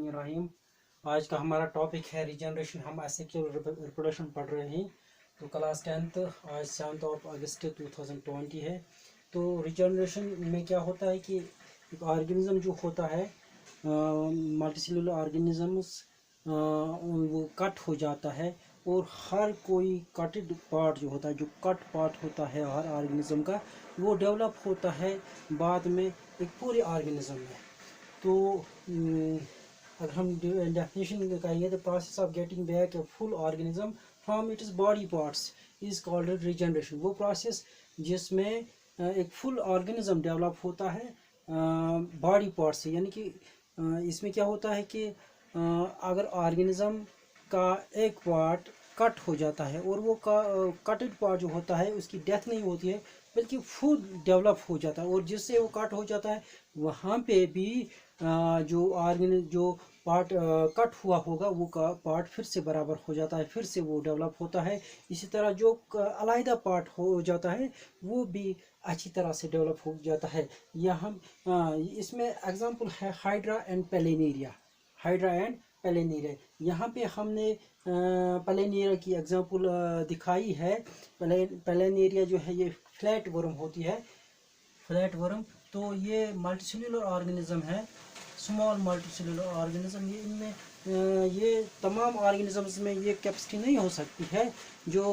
बिस्मिल्लाहिर्रहमानिर्रहीम। आज का हमारा टॉपिक है रीजनरेशन। हम एसेक्सुअल रिप्रोडक्शन पढ़ रहे हैं। तो क्लास 10th आज 7 ऑफ अगस्त 2020 है। तो रीजनरेशन में क्या होता है कि एक ऑर्गेनिज्म जो होता है, मल्टीसेलुलर ऑर्गेनिजम्स, वो कट हो जाता है और हर कोई कटेड पार्ट जो होता है, जो कट पार्ट होता है हर ऑर्गेनिज्म का, वो डेवलप होता है बाद में एक पूरे ऑर्गेनिज्म में। तो अगर हम डेफिनेशन करेंगे, the process of getting back a full organism from its body parts is called regeneration. वो प्रोसेस जिसमें एक फुल ऑर्गेनिज्म डेवलप होता है बॉडी पार्ट से, यानी कि इसमें क्या होता है कि अगर ऑर्गेनिज्म का एक पार्ट कट हो जाता है और वो कटेड पार्ट जो होता है उसकी डेथ नहीं होती है, बल्कि फुल डेवलप हो जाता है, और जिससे वो कट हो जाता है वहाँ पे भी जो पार्ट कट हुआ होगा वो का पार्ट फिर से बराबर हो जाता है, फिर से वो डेवलप होता है। इसी तरह जो अलहदा पार्ट हो जाता है वो भी अच्छी तरह से डेवलप हो जाता है। यहाँ इसमें एग्जांपल है हाइड्रा एंड पेलिनेरिया। हाइड्रा एंड पेलिनेरिया, यहाँ पे हमने पेलिनेरिया की एग्जांपल दिखाई है। पेलिनेरिया जो है ये फ्लैट वर्म होती है, फ्लैट वर्म। तो ये मल्टीसेलुलर ऑर्गेनिज्म है, स्मॉल मल्टीसेलुलर ऑर्गेनिज्म। ये इनमें ये तमाम ऑर्गेनिजम्स में ये कैपेसिटी नहीं हो सकती है। जो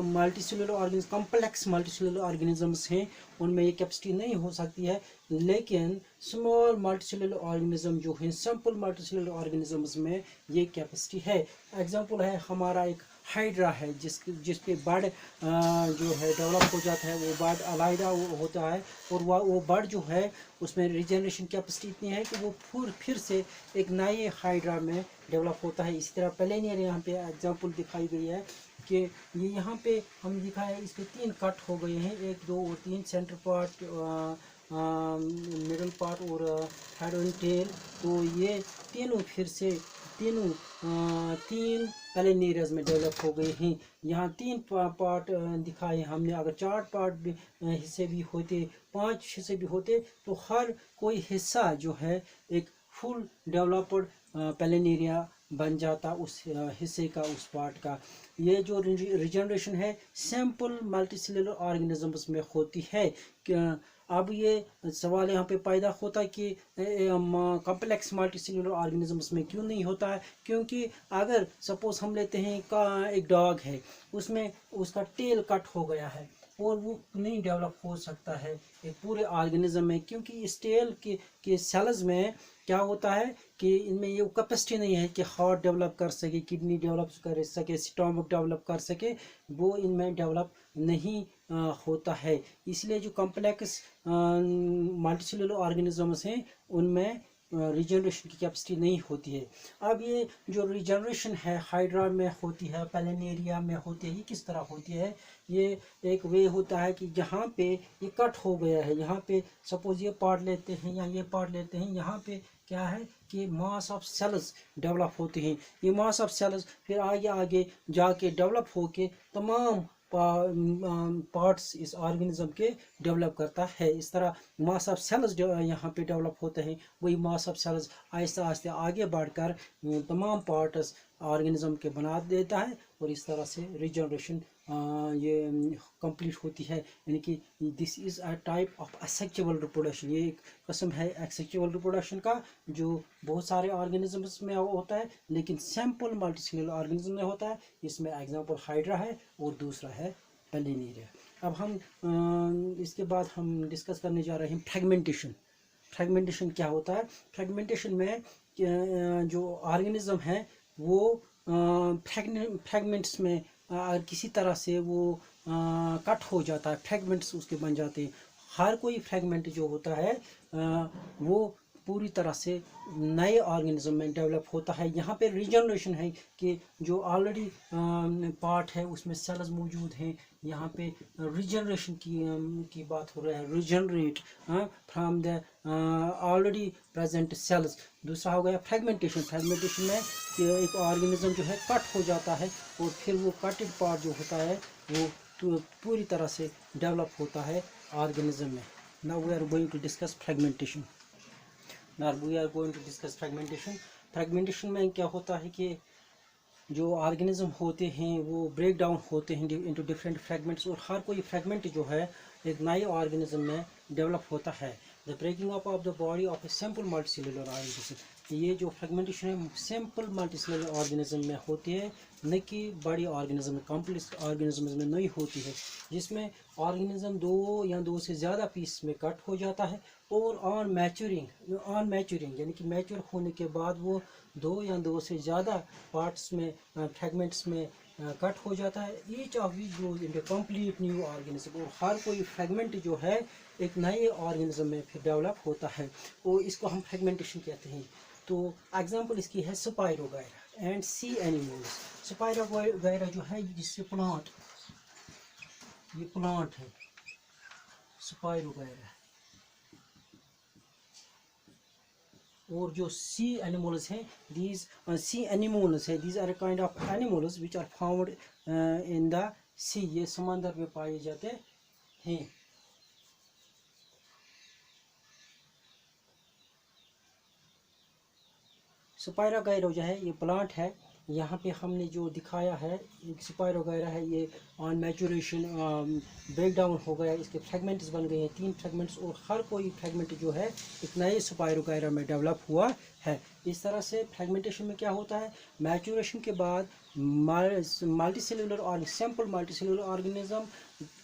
multicellular organism, complex multicellular organisms हैं, उनमें ये कैपेसिटी नहीं हो सकती है। लेकिन स्मॉल मल्टीसेलुलर ऑर्गेनिज्म जो है, सिंपल मल्टीसेलुलर ऑर्गेनिजम्स में ये कैपेसिटी है। एग्जांपल है हमारा एक हाइड्रा है, जिस पे बर्ड जो है डेवलप हो जाता है। वो बर्ड अलहदा होता है और वो बर्ड जो है उसमें रिजनरेशन कैपेसिटी इतनी है कि वो फिर से एक नए हाइड्रा में डेवलप होता है। इसी तरह पेलिनेरिया यहाँ पे एग्जांपल दिखाई गई है कि ये यहाँ पे हम दिखा है, इस पे 3 कट हो गए हैं, 1, 2 और 3, सेंटर पार्ट, मिडल पार्ट और हेड एंड टेल। तो ये तीनों फिर से तीन पेलिनेरियाज में डेवलप हो गए हैं। यहाँ 3 पार्ट दिखाए हमने। अगर 4 पार्ट भी हिस्से भी होते, 5 हिस्से भी होते, तो हर कोई हिस्सा जो है एक फुल डेवलप्ड पेलिनेरिया बन जाता उस हिस्से का, उस पार्ट का। ये जो रिजनरेशन है सिंपल मल्टीसेलुलर ऑर्गेनिजम्स में होती है। अब ये सवाल यहाँ पे पैदा होता है कि कॉम्प्लेक्स मल्टीसेलुलर ऑर्गेनिजम्स में क्यों नहीं होता है? क्योंकि अगर सपोज हम लेते हैं एक डॉग है, उसमें उसका टेल कट हो गया है और वो नहीं डेवलप हो सकता है एक पूरे ऑर्गेनिज्म में, क्योंकि इस टेल के सेल्स में क्या होता है कि इनमें ये कैपेसिटी नहीं है कि हार्ट डेवलप कर सके, किडनी डेवलप कर सके, स्टमक डेवलप कर सके। वो इनमें डेवलप नहीं होता है। इसलिए जो कॉम्प्लेक्स मल्टीसेलुलर ऑर्गेनिजम्स हैं उनमें रिजनरेशन की कैपेसिटी नहीं होती है। अब ये जो रिजनरेशन है हाइड्रा में होती है, पेलिनेरिया में होती है, ये किस तरह होती है? ये एक वे होता है कि जहाँ पे ये कट हो गया है, यहाँ पे सपोज ये पार्ट लेते हैं या ये पार्ट लेते हैं, यहाँ पे क्या है कि मास ऑफ सेल्स डेवलप होते हैं। ये मास ऑफ सेल्स फिर आगे आगे जाके डेवलप होके तमाम पार्ट्स इस ऑर्गेनिज्म के डेवलप करता है। इस तरह मास ऑफ सेल्स यहाँ पे डेवलप होते हैं। वही mass of sales Aahista Aahista आगे बढ़कर तमाम पार्ट्स ऑर्गेनिज्म के बना देता है, और इस तरह से रिजनरेशन ये कंप्लीट होती है। यानी कि this is a type of asexual reproduction. ये एक किस्म है असेक्सुअल रिप्रोडक्शन का, जो बहुत सारे ऑर्गेनिजम्स में होता है लेकिन सिंपल मल्टीसेलुलर ऑर्गेनिज्म में होता है। इसमें एग्जांपल हाइड्रा है और दूसरा है पेलिनेरिया। अब हम इसके बाद हम डिस्कस करने जा रहे हैं फ्रेगमेंटेशन। फ्रेगमेंटेशन क्या होता है? फ्रेगमेंटेशन में जो ऑर्गेनिज्म है वो फ्रेगमेंट्स में अगर किसी तरह से वो कट हो जाता है, फ्रेगमेंट्स उसके बन जाते हैं। हर कोई फ्रेगमेंट जो होता है वो पूरी तरह से नए ऑर्गेनिज्म में डेवलप होता है। यहाँ पे रिजनरेशन है कि जो ऑलरेडी पार्ट है उसमें सेल्स मौजूद हैं। यहाँ पे रिजनरेशन की बात हो रहा है, regenerate from the already present cells. दूसरा हो गया फ्रेगमेंटेशन। फ्रेगमेंटेशन में कि एक ऑर्गेनिज्म जो है कट हो जाता है और फिर वो कटेड पार्ट जो होता है वो पूरी तरह से डेवलप होता है ऑर्गेनिज्म में। Now we are going to discuss fragmentation. Now we are going to discuss fragmentation. Fragmentation में क्या होता है कि जो ऑर्गेनिज्म होते हैं वो ब्रेक डाउन होते हैं इनटू डिफरेंट फ्रेगमेंट्स, और हर कोई फ्रेगमेंट जो है एक नए ऑर्गेनिज्म में डेवलप होता है. The breaking up of the body of a simple multicellular organism, ये जो फ्रेगमेंटेशन है सिंपल मल्टीसेलुलर ऑर्गेनिज्म में होती है, न कि बड़ी ऑर्गेनिज्म में, कॉम्प्लेक्स ऑर्गेनिज्म में नहीं होती है, जिसमें ऑर्गेनिज्म दो या दो से ज़्यादा पीस में कट हो जाता है, और ऑन मैच्योरिंग यानी कि मैच्योर होने के बाद वो दो या दो से ज़्यादा पार्ट्स में, फ्रेगमेंट्स में कट हो जाता है. Each of which grows into complete new organism, और हर कोई फ्रेगमेंट जो है एक नए ऑर्गेनिज्म में फिर डेवलप होता है, और इसको हम फ्रेगमेंटेशन कहते हैं. तो एग्जांपल इसकी है spirogyra and sea animals. Spirogyra जो है जिससे प्लांट, ये प्लांट है स्पाइरोगायरा, और जो सी एनिमल्स हैं, दीज सी एनिमल्स है, these are kind of animals which are found in the sea, ये समंदर में पाए जाते हैं. स्पाइरोगायरा जो है ये प्लांट है. यहाँ पे हमने जो दिखाया है स्पाइरोगायरा है, ये ऑन मैचुरेशन ब्रेक डाउन हो गया, इसके फ्रेगमेंट्स बन गए हैं 3 फ्रेगमेंट्स, और हर कोई फ्रेगमेंट जो है एक नए स्पाइरोगायरा में डेवलप हुआ है. इस तरह से फ्रेगमेंटेशन में क्या होता है, मैचुरेशन के बाद मल्टीसेलुलर और सिंपल मल्टीसेलुलर ऑर्गेनिज्म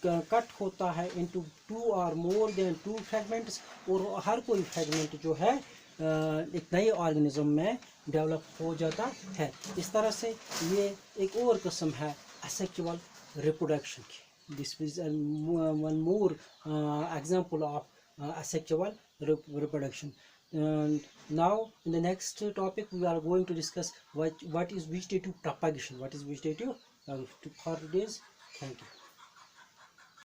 कट होता है इनटू 2 और मोर देन 2 फ्रेगमेंट्स, और हर कोई फ्रेगमेंट जो है एक नए ऑर्गेनिज्म में डेवलप हो जाता है. इस तरह से ये एक और किस्म है असेक्सुअल रिप्रोडक्शन की. This is one more example of asexual reproduction. Now in the next topic we are going to discuss what is vegetative propagation. For today's, thank you.